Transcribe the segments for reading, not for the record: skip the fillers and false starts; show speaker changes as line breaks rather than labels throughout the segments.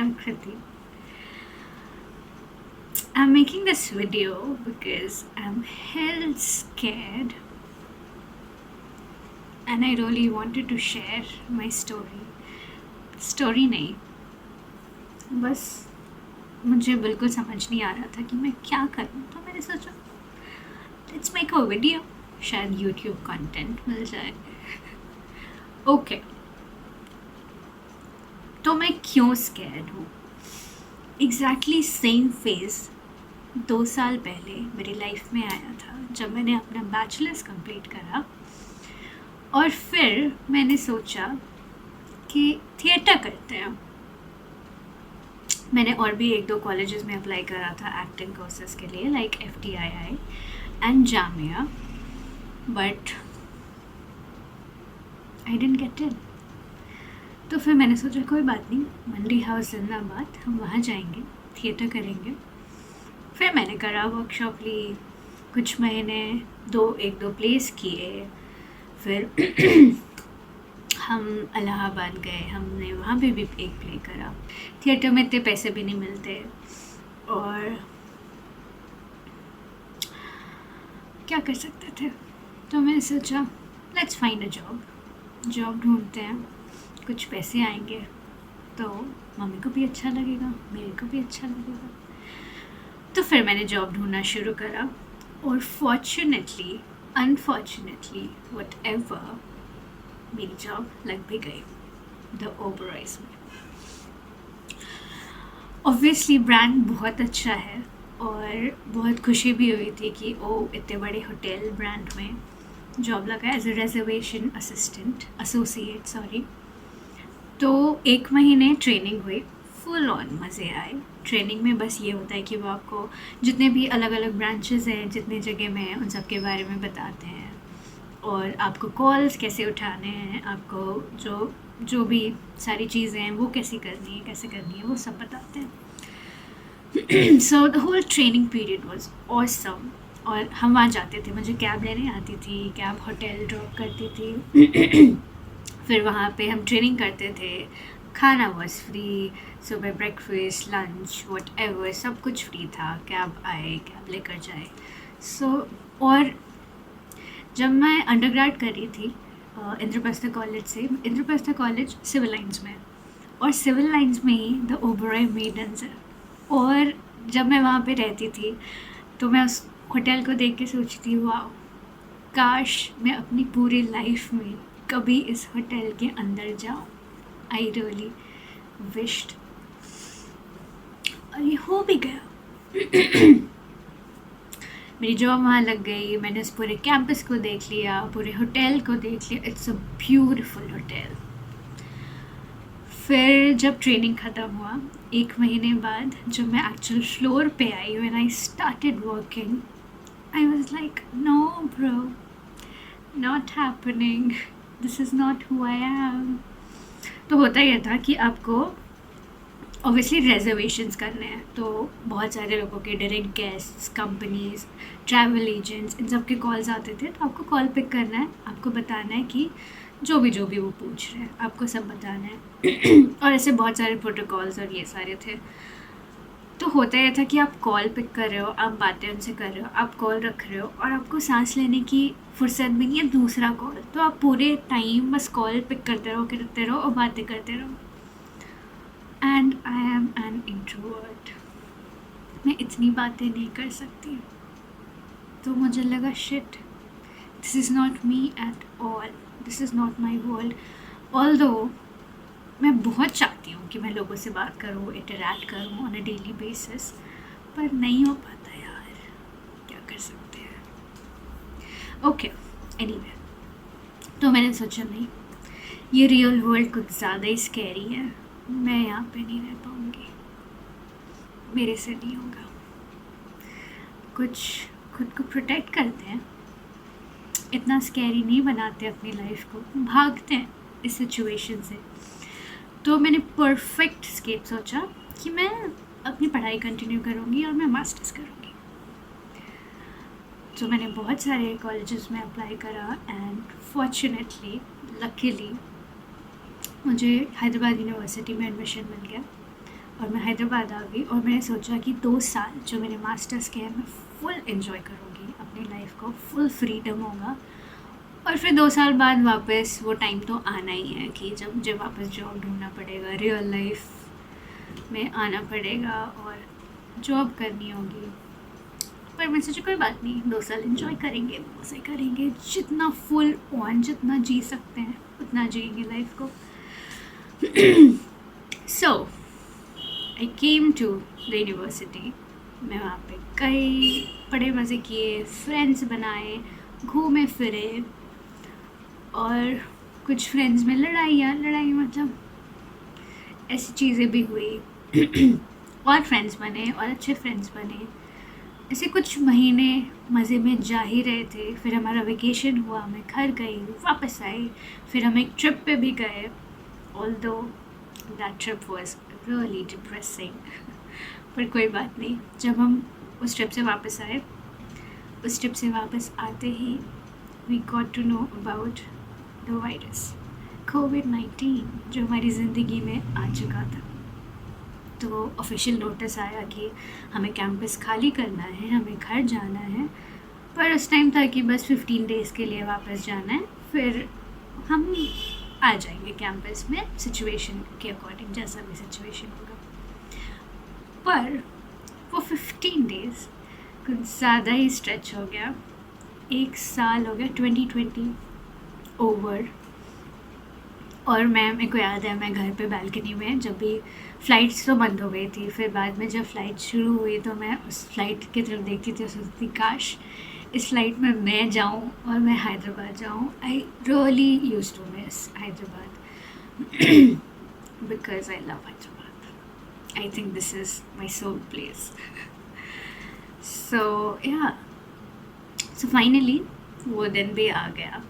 I'm Kriti. I'm making this video because I'm hell scared and I really wanted to share my story. Story नहीं, बस मुझे बिल्कुल समझ नहीं आ रहा था कि मैं क्या करूं, तो मैंने सोचा लेट्स मेक अ वीडियो, शायद यूट्यूब कंटेंट मिल जाए। ओके, तो मैं क्यों स्कैर्ड हूँ? एग्जैक्टली सेम फेज़ 2 साल पहले मेरी लाइफ में आया था जब मैंने अपना बैचलर्स कंप्लीट करा और फिर मैंने सोचा कि थिएटर करते हैं। मैंने और भी 1-2 कॉलेजेस में अप्लाई करा था एक्टिंग कोर्सेज के लिए, like FTII and Jamia, but I didn't get in. तो फिर मैंने सोचा कोई बात नहीं, मंडी हाउस जिंदाबाद, हम वहाँ जाएंगे, थिएटर करेंगे। फिर मैंने करा, वर्कशॉप ली, कुछ महीने 1-2 प्लेस किए, फिर हम इलाहाबाद गए, हमने वहाँ पे भी एक प्ले करा। थिएटर में इतने पैसे भी नहीं मिलते और क्या कर सकते थे, तो मैंने सोचा लेट्स फाइंड अ जॉब ढूंढते हैं, कुछ पैसे आएंगे तो मम्मी को भी अच्छा लगेगा, मेरे को भी अच्छा लगेगा। तो फिर मैंने जॉब ढूंढना शुरू करा और फॉर्चुनेटली अनफॉर्चुनेटली व्हाटएवर मेरी जॉब लग भी गई द ओबरॉयज़ में। ऑब्वियसली ब्रांड बहुत अच्छा है और बहुत खुशी भी हुई थी कि ओ इतने बड़े होटल ब्रांड में जॉब लगा as a reservation associate sorry. तो 1 महीने ट्रेनिंग हुई, फुल ऑन मज़े आए। ट्रेनिंग में बस ये होता है कि वो आपको जितने भी अलग अलग ब्रांचेस हैं, जितने जगह में हैं, उन सब के बारे में बताते हैं और आपको कॉल्स कैसे उठाने हैं, आपको जो भी सारी चीज़ें हैं वो कैसे करनी है वो सब बताते हैं। So the whole training period was awesome. और हम वहाँ जाते थे, मुझे कैब लेने आती थी, कैब होटल ड्रॉप करती थी। फिर वहाँ पे हम ट्रेनिंग करते थे, खाना वाज फ्री, सुबह ब्रेकफास्ट लंच व्हाटएवर सब कुछ फ्री था, कैब आए कैब लेकर जाए। और जब मैं अंडरग्रेड कर रही थी इंद्रप्रस्थ कॉलेज से, इंद्रप्रस्थ कॉलेज सिविल लाइंस में, और सिविल लाइंस में ही द ओबरॉय मेडन्स है। और जब मैं वहाँ पे रहती थी तो मैं उस होटल को देख के सोचती थी, वाह, काश मैं अपनी पूरी लाइफ में कभी इस होटल के अंदर जाऊँ। आई रियली विश्ड, और ये हो भी गया। मेरी जॉब वहाँ लग गई, मैंने उस पूरे कैंपस को देख लिया, पूरे होटल को देख लिया। It's a beautiful hotel. फिर जब ट्रेनिंग ख़त्म हुआ 1 महीने बाद, जब मैं एक्चुअल फ्लोर पे I, when I started working, I was like no bro, not happening, this is not who I am. तो होता यह था कि आपको ऑब्वियसली रिजर्वेशंस करने हैं, तो बहुत सारे लोगों के direct guests, companies, travel agents, इन सब के कॉल्स आते थे। तो आपको कॉल पिक करना है, आपको बताना है कि जो भी वो पूछ रहे हैं आपको सब बताना है। और ऐसे बहुत सारे प्रोटोकॉल्स और ये सारे थे। तो होता यह था कि आप कॉल पिक कर रहे हो, आप बातें उनसे कर रहे हो, आप कॉल रख रहे हो और आपको सांस लेने की फुर्सत भी नहीं है दूसरा कॉल, तो आप पूरे टाइम बस कॉल पिक करते रहो और बातें करते रहो। And I am an introvert, मैं इतनी बातें नहीं कर सकती। तो मुझे लगा shit, this is not me at all, this is not my world. Although मैं बहुत चाहती हूँ कि मैं लोगों से बात करूँ, इंटरैक्ट करूँ ऑन अ डेली बेसिस, पर नहीं हो पाता यार, क्या कर सकते हैं। ओके, एनीवे, तो मैंने सोचा नहीं, ये रियल वर्ल्ड कुछ ज़्यादा ही स्कैरी है, मैं यहाँ पे नहीं रह पाऊँगी, मेरे से नहीं होगा। कुछ खुद को प्रोटेक्ट करते हैं, इतना स्कैरी नहीं बनाते अपनी लाइफ को, भागते हैं इस सिचुएशन से। तो मैंने परफेक्ट स्केप सोचा कि मैं अपनी पढ़ाई कंटिन्यू करूँगी और मैं मास्टर्स करूँगी। तो मैंने बहुत सारे कॉलेजेस में अप्लाई करा एंड फॉर्चुनेटली लकीली मुझे हैदराबाद यूनिवर्सिटी में एडमिशन मिल गया और मैं हैदराबाद आ गई और मैंने सोचा कि 2 साल जो मेरे मास्टर्स के हैं मैं फुल एंजॉय करूँगी अपनी लाइफ को, फुल फ्रीडम होगा। और फिर 2 साल बाद वापस वो टाइम तो आना ही है कि जब मुझे वापस जॉब ढूंढना पड़ेगा, रियल लाइफ में आना पड़ेगा और जॉब करनी होगी। पर मैं सोचा कोई बात नहीं, 2 साल एंजॉय करेंगे, मज़े करेंगे, जितना फुल ऑन जितना जी सकते हैं उतना जिएंगे लाइफ को। सो आई केम टू द यूनिवर्सिटी। मैं वहाँ पे गई, बड़े मज़े किए, फ्रेंड्स बनाए, घूमे फिरे और कुछ फ्रेंड्स में लड़ाई मतलब ऐसी चीज़ें भी हुई। और फ्रेंड्स बने और अच्छे फ्रेंड्स बने। ऐसे कुछ महीने मज़े में जा ही रहे थे। फिर हमारा वेकेशन हुआ, मैं घर गई, वापस आई, फिर हम एक ट्रिप पे भी गए। Although that trip was really depressing. पर कोई बात नहीं, जब हम उस ट्रिप से वापस आए, उस ट्रिप से वापस आते ही we got to know about the virus कोविड-19 जो हमारी ज़िंदगी में आ चुका था। तो ऑफिशियल नोटिस आया कि हमें कैंपस खाली करना है, हमें घर जाना है। पर उस टाइम था कि बस 15 डेज़ के लिए वापस जाना है, फिर हम आ जाएंगे कैंपस में सिचुएशन के अकॉर्डिंग, जैसा भी सिचुएशन होगा। पर वो 15 डेज़ कुछ ज़्यादा ही स्ट्रेच हो गया। 1 साल हो गया, 2020 ओवर। और मेरे को याद है, मैं घर पे बालकनी में जब भी फ़्लाइट्स तो बंद हो गई थी, फिर बाद में जब फ़्लाइट शुरू हुई तो मैं उस फ़्लाइट की तरफ देखती थी और सोचती काश इस फ़्लाइट में मैं जाऊँ और मैं हैदराबाद जाऊँ। I really used to miss Hyderabad because I love Hyderabad. I think this is my soul place. So yeah, so finally वो दिन भी आ गया।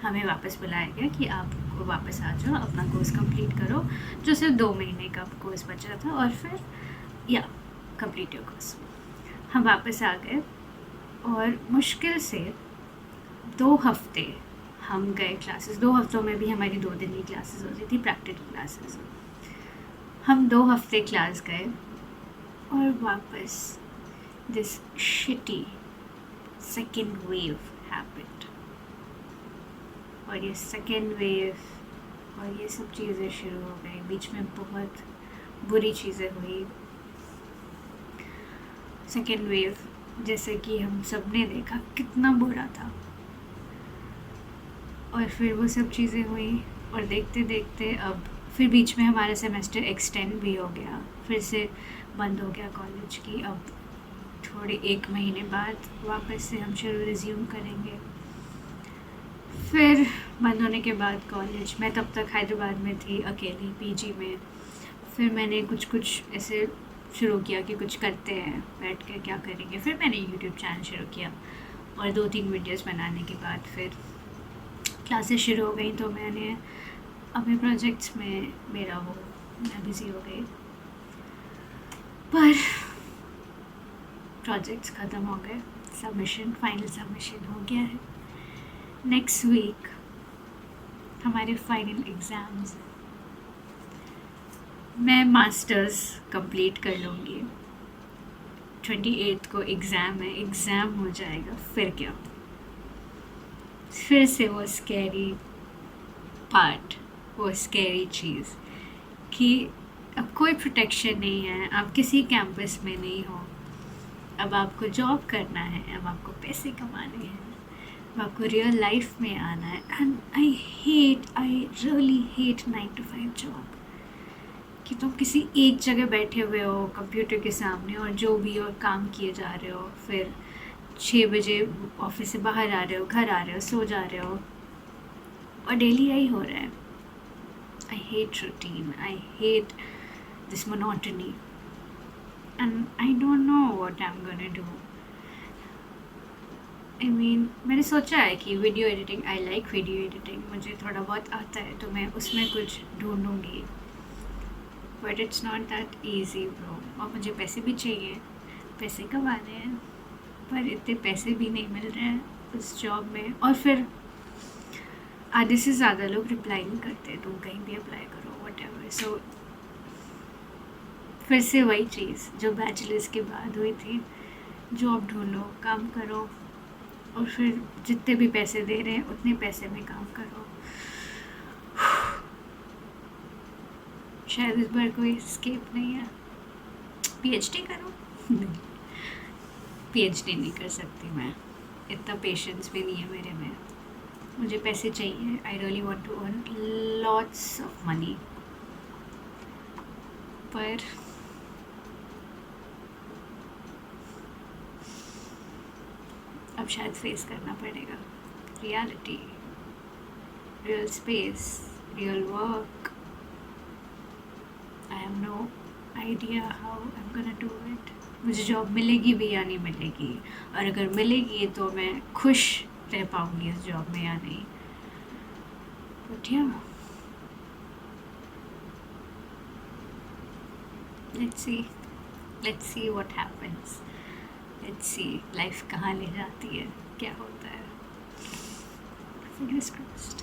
हमें वापस बुलाया गया कि आप वापस आ जाओ, अपना कोर्स कंप्लीट करो, जो सिर्फ 2 महीने का कोर्स बचा था, और फिर या कंप्लीट योर कोर्स। हम वापस आ गए और मुश्किल से 2 हफ्ते हम गए क्लासेस। 2 हफ्तों में भी हमारी 2 दिन की क्लासेस होती थी, प्रैक्टिकल क्लासेस। हम 2 हफ्ते क्लास गए और वापस this shitty second wave happened. और ये सेकेंड वेव और ये सब चीज़ें शुरू हो गई। बीच में बहुत बुरी चीज़ें हुई। सेकेंड वेव जैसे कि हम सब ने देखा कितना बुरा था, और फिर वो सब चीज़ें हुई और देखते देखते अब फिर बीच में हमारा सेमेस्टर एक्सटेंड भी हो गया, फिर से बंद हो गया कॉलेज की। अब थोड़े 1 महीने बाद वापस से हम शुरू रिज्यूम करेंगे। फिर बंद होने के बाद कॉलेज, मैं तब तक हैदराबाद में थी अकेली पीजी में। फिर मैंने कुछ ऐसे शुरू किया कि कुछ करते हैं बैठ के, क्या करेंगे। फिर मैंने यूट्यूब चैनल शुरू किया और 2-3 वीडियोस बनाने के बाद फिर क्लासेस शुरू हो गई। तो मैंने अपने प्रोजेक्ट्स में मैं बिज़ी हो गई। पर प्रोजेक्ट्स ख़त्म हो गए, फाइनल सबमिशन हो गया है। नेक्स्ट वीक हमारे फाइनल एग्ज़ाम्स। मैं मास्टर्स कंप्लीट कर लूँगी, 28 को एग्ज़ाम है, एग्ज़ाम हो जाएगा, फिर क्या, फिर से वो स्कैरी पार्ट, वो स्कैरी चीज़ कि अब कोई प्रोटेक्शन नहीं है, आप किसी कैंपस में नहीं हो, अब आपको जॉब करना है, अब आपको पैसे कमाने हैं, अब आपको रियल लाइफ में आना है। And I really hate 9 to 5 job, कि तुम किसी एक जगह बैठे हुए हो कंप्यूटर के सामने और जो भी और काम किए जा रहे हो, फिर 6 बजे ऑफिस से बाहर आ रहे हो, घर आ रहे हो, सो जा रहे हो, और डेली यही हो रहा है। I hate routine, I hate this monotony, and I don't know what I am gonna do. I mean, मैंने सोचा है कि video editing, I like video editing, मुझे थोड़ा बहुत आता है, तो मैं उसमें कुछ ढूंढूंगी। But it's not that easy bro, और मुझे पैसे भी चाहिए, पैसे कमाने हैं, पर इतने पैसे भी नहीं मिल रहे हैं उस जॉब में। और फिर आधे से ज़्यादा लोग रिप्लाई नहीं करते, तुम कहीं भी अप्लाई करो वट एवर। सो फिर से वही चीज़ जो बैचलर्स के बाद हुई थी, जॉब ढूंढो, काम करो, और फिर जितने भी पैसे दे रहे हैं उतने पैसे में काम करो। शायद इस बार कोई स्केप नहीं है। पीएचडी करो। नहीं, पीएचडी नहीं कर सकती मैं, इतना पेशेंस भी नहीं है मेरे में। मुझे पैसे चाहिए, I really want to earn lots of money, पर अब शायद फेस करना पड़ेगा reality, real space, real work. I have no idea how I am gonna do it. मुझे जॉब मिलेगी भी या नहीं मिलेगी, और अगर मिलेगी तो मैं खुश रह पाऊँगी इस जॉब में या नहीं। बट या let's see what happens. Let's see life कहाँ ले जाती है, क्या होता है। Fingers crossed.